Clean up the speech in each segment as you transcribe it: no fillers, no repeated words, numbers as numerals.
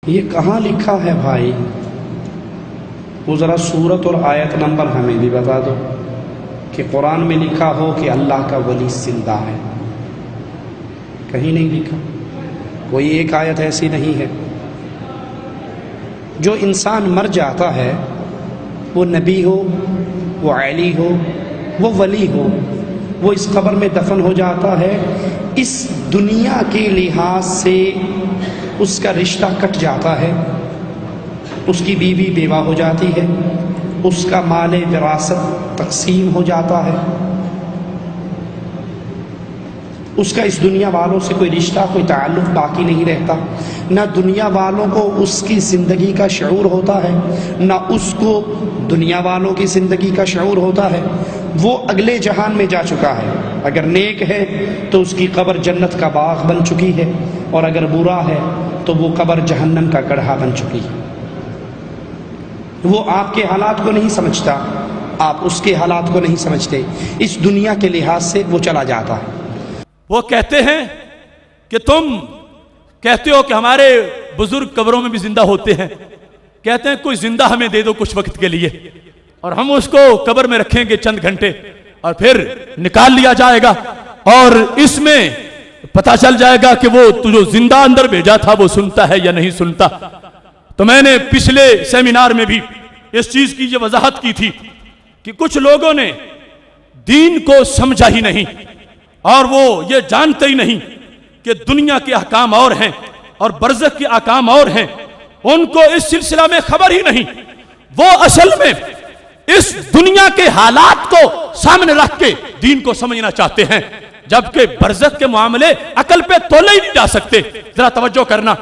یہ کہاں لکھا ہے بھائی؟ وہ ذرا سورت اور آیت نمبر ہمیں بھی بتا دو کہ قرآن میں لکھا ہو کہ اللہ کا ولی زندہ ہے۔ کہیں نہیں لکھا، کوئی ایک آیت ایسی نہیں ہے۔ جو انسان مر جاتا ہے، وہ نبی ہو، وہ علی ہو، وہ ولی ہو، وہ اس قبر میں دفن ہو جاتا ہے، اس دنیا کے لحاظ سے اس کا رشتہ کٹ جاتا ہے، اس کی بیوی بیوہ ہو جاتی ہے، اس کا مال وراثت تقسیم ہو جاتا ہے، اس کا اس دنیا والوں سے کوئی رشتہ، کوئی تعلق باقی نہیں رہتا، نہ دنیا والوں کو اس کی زندگی کا شعور ہوتا ہے، نہ اس کو دنیا والوں کی زندگی کا شعور ہوتا ہے۔ وہ اگلے جہان میں جا چکا ہے، اگر نیک ہے تو اس کی قبر جنت کا باغ بن چکی ہے، اور اگر برا ہے تو وہ قبر جہنم کا گڑھا بن چکی ہے۔ وہ آپ کے حالات کو نہیں سمجھتا، آپ اس کے حالات کو نہیں سمجھتے، اس دنیا کے لحاظ سے وہ چلا جاتا ہے۔ وہ کہتے ہیں کہ تم کہتے ہو کہ ہمارے بزرگ قبروں میں بھی زندہ ہوتے ہیں، کہتے ہیں کوئی زندہ ہمیں دے دو کچھ وقت کے لیے، اور ہم اس کو قبر میں رکھیں گے چند گھنٹے، اور پھر نکال لیا جائے گا، اور اس میں پتہ چل جائے گا کہ وہ جو زندہ اندر بھیجا تھا وہ سنتا ہے یا نہیں سنتا۔ تو میں نے پچھلے سیمینار میں بھی اس چیز کی یہ وضاحت کی تھی کہ کچھ لوگوں نے دین کو سمجھا ہی نہیں، اور وہ یہ جانتے ہی نہیں کہ دنیا کے احکام اور ہیں اور برزخ کے احکام اور ہیں، ان کو اس سلسلہ میں خبر ہی نہیں۔ وہ اصل میں اس دنیا کے حالات کو سامنے رکھ کے دین کو سمجھنا چاہتے ہیں، جبکہ برزخ کے معاملے عقل پہ تولے ہی نہیں جا سکتے۔ ذرا توجہ کرنا،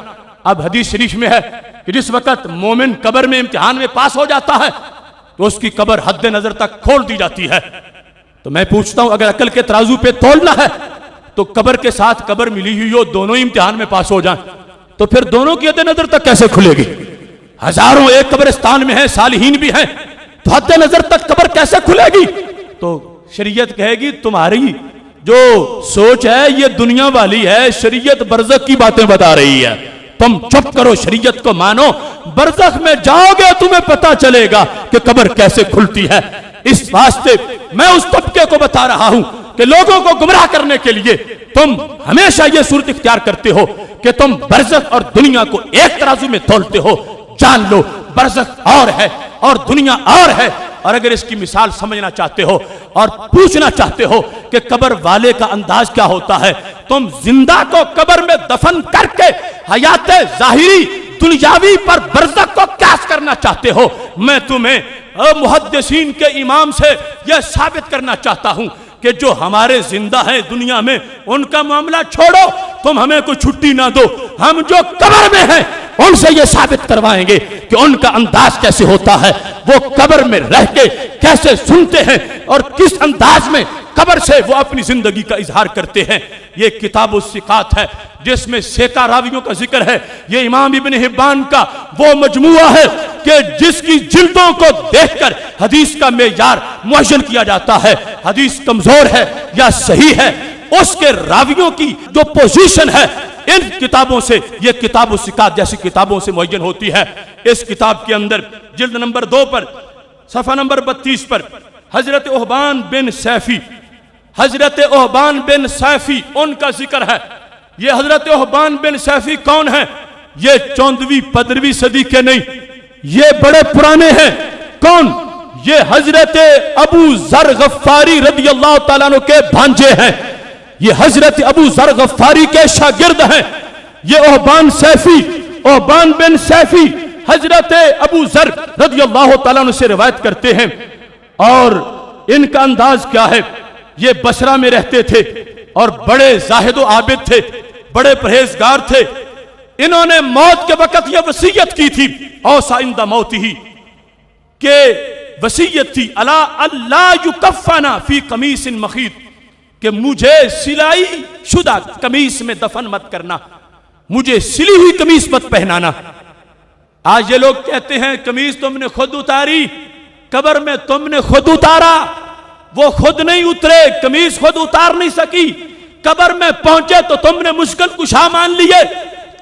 اب حدیث شریف میں ہے کہ جس وقت مومن قبر میں امتحان میں پاس ہو جاتا ہے تو اس کی قبر حد نظر تک کھول دی جاتی ہے۔ تو میں پوچھتا ہوں، اگر عقل کے ترازو پہ تولنا ہے تو قبر کے ساتھ قبر ملی ہوئی ہو، دونوں ہی امتحان میں پاس ہو جائیں، تو پھر دونوں کی حد نظر تک کیسے کھلے گی؟ ہزاروں ایک قبرستان میں ہیں، صالحین بھی ہیں، تو حد نظر تک قبر کیسے کھلے گی؟ تو شریعت کہے گی تمہاری جو سوچ ہے یہ دنیا والی ہے، شریعت برزخ کی باتیں بتا رہی ہے، تم چپ کرو، شریعت کو مانو، برزخ میں جاؤ گے تمہیں پتا چلے گا کہ قبر کیسے کھلتی ہے۔ اس واسطے میں اس طبقے کو بتا رہا ہوں کہ لوگوں کو گمراہ کرنے کے لیے تم ہمیشہ یہ صورت اختیار کرتے ہو کہ تم برزخ اور دنیا کو ایک ترازو میں تولتے ہو۔ جان لو برزخ اور ہے اور دنیا اور ہے، اور اگر اس کی مثال سمجھنا چاہتے ہو اور پوچھنا چاہتے ہو کہ قبر والے کا انداز کیا ہوتا ہے، تم زندہ کو قبر میں دفن کر کے حیات ظاہری دنیاوی پر برزخ کو قیاس کرنا چاہتے ہو، میں تمہیں محدثین کے امام سے یہ ثابت کرنا چاہتا ہوں کہ جو ہمارے زندہ ہیں دنیا میں ان کا معاملہ چھوڑو، تم ہمیں کوئی چھٹی نہ دو، ہم جو قبر میں ہیں ان سے یہ ثابت کروائیں گے کہ ان کا انداز کیسے ہوتا ہے، وہ قبر میں رہ کے کیسے سنتے ہیں اور کس انداز میں قبر سے وہ اپنی زندگی کا اظہار کرتے ہیں۔ یہ کتاب الثقات ہے جس میں سیکا راویوں کا ذکر ہے، یہ امام ابن حبان کا وہ مجموعہ ہے کہ جس کی جلدوں کو دیکھ کر حدیث کا معیار معین کیا جاتا ہے، حدیث کمزور ہے یا صحیح ہے، اس کے راویوں کی جو پوزیشن ہے ان کتابوں سے، یہ کتاب الثقات جیسی کتابوں سے معین ہوتی ہے۔ اس کتاب کے اندر جلد نمبر 2 پر صفحہ نمبر 32 پر حضرت احبان بن سیفی، حضرت احبان بن سیفی ان کا ذکر ہے۔ یہ حضرت احبان بن سیفی کون ہیں؟ یہ 14ویں 15ویں صدی کے نہیں، یہ بڑے پرانے ہیں۔ کون؟ یہ حضرت ابو ذر غفاری رضی اللہ تعالیٰ عنہ کے بھانجے ہیں، یہ حضرت ابو ذر غفاری کے شاگرد ہیں۔ یہ احبان سیفی، احبان بن سیفی حضرت ابو ذر رضی اللہ تعالیٰ عنہ سے روایت کرتے ہیں، اور ان کا انداز کیا ہے؟ یہ بصرہ میں رہتے تھے اور بڑے زاہد و عابد تھے، بڑے پرہیزگار تھے۔ انہوں نے موت کے وقت یہ وصیت کی تھی، اوصى عند موته، کہ وصیت تھی الا اللہ یکفن فی قمیص مخیط، کہ مجھے سلائی شدہ قمیص میں دفن مت کرنا، مجھے سلی ہوئی قمیص مت پہنانا۔ آج یہ لوگ کہتے ہیں قمیص تم نے خود اتاری، قبر میں تم نے خود اتارا، وہ خود نہیں اترے، قمیص خود اتار نہیں سکی، قبر میں پہنچے تو تم نے مشکل کشا مان لیے،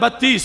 32,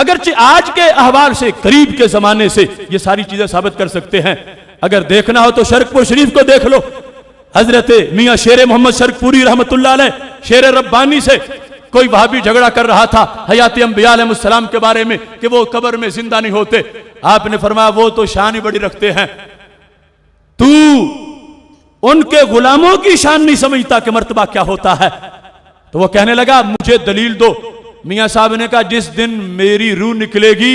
اگرچہ آج کے احوال سے قریب کے زمانے سے یہ ساری چیزیں ثابت کر سکتے ہیں. اگر دیکھنا ہو تو شرک پور شریف کو دیکھ لو. حضرت میاں شیر محمد شرک پوری رحمت اللہ علیہ شیر ربانی سے کوئی وہابی جھگڑا کر رہا تھا حیات انبیاء علیہ السلام کے بارے میں کہ وہ قبر میں زندہ نہیں ہوتے. آپ نے فرمایا وہ تو شان ہی بڑی رکھتے ہیں, تو ان کے غلاموں کی شان نہیں سمجھتا کہ مرتبہ کیا ہوتا ہے. تو وہ کہنے لگا مجھے دلیل دو. میاں صاحب نے کہا جس دن میری روح نکلے گی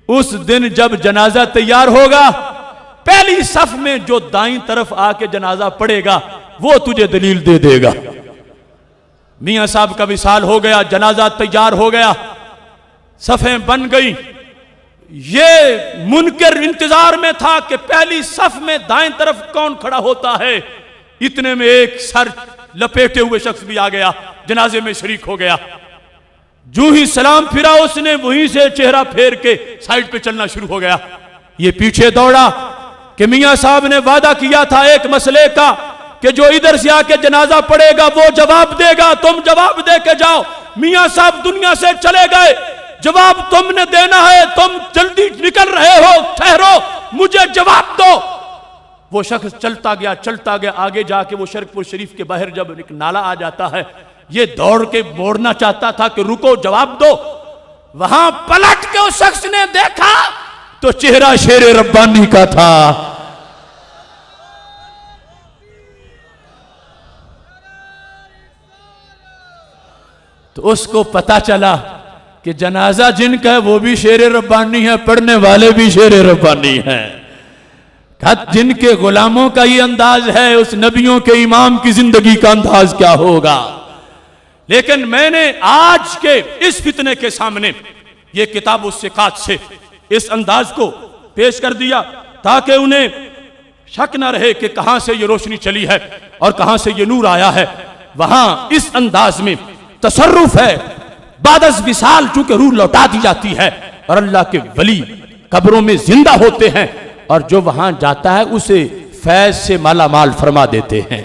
اس دن جب جنازہ تیار ہوگا پہلی صف میں جو دائیں طرف آ کے جنازہ پڑے گا وہ تجھے دلیل دے دے گا. میاں صاحب کا وصال ہو گیا, جنازہ تیار ہو گیا, صفیں بن گئی. یہ منکر انتظار میں تھا کہ پہلی صف میں دائیں طرف کون کھڑا ہوتا ہے. اتنے میں ایک سر لپیٹے ہوئے شخص بھی آ گیا, جنازے میں شریک ہو گیا. جو ہی سلام پھرا اس نے وہیں سے چہرہ پھیر کے سائیڈ پہ چلنا شروع ہو گیا. یہ پیچھے دوڑا کہ میاں صاحب نے وعدہ کیا تھا ایک مسئلے کا کہ جو ادھر سے آ کے جنازہ پڑے گا وہ جواب دے گا, تم جواب دے کے جاؤ. میاں صاحب دنیا سے چلے گئے, جواب تم نے دینا ہے, تم جلدی نکل رہے ہو, ٹھہرو مجھے جواب دو. وہ شخص چلتا گیا, آگے جا کے وہ شرک پور شریف کے باہر جب ایک نالا آ جاتا ہے یہ دوڑ کے موڑنا چاہتا تھا کہ رکو جواب دو. وہاں پلٹ کے اس شخص نے دیکھا تو چہرہ شیر ربانی کا تھا. تو اس کو پتا چلا کہ جنازہ جن کا ہے وہ بھی شیر ربانی ہے, پڑھنے والے بھی شیر ربانی ہیں. جن کے غلاموں کا یہ انداز ہے اس نبیوں کے امام کی زندگی کا انداز کیا ہوگا. لیکن میں نے آج کے اس فتنے کے سامنے یہ کتاب الثقات سے اس انداز کو پیش کر دیا تاکہ انہیں شک نہ رہے کہ کہاں سے یہ روشنی چلی ہے اور کہاں سے یہ نور آیا ہے. وہاں اس انداز میں تصرف ہے. بعد از وصال چونکہ روح لوٹا دی جاتی ہے اور اللہ کے ولی قبروں میں زندہ ہوتے ہیں اور جو وہاں جاتا ہے اسے فیض سے مالا مال فرما دیتے ہیں.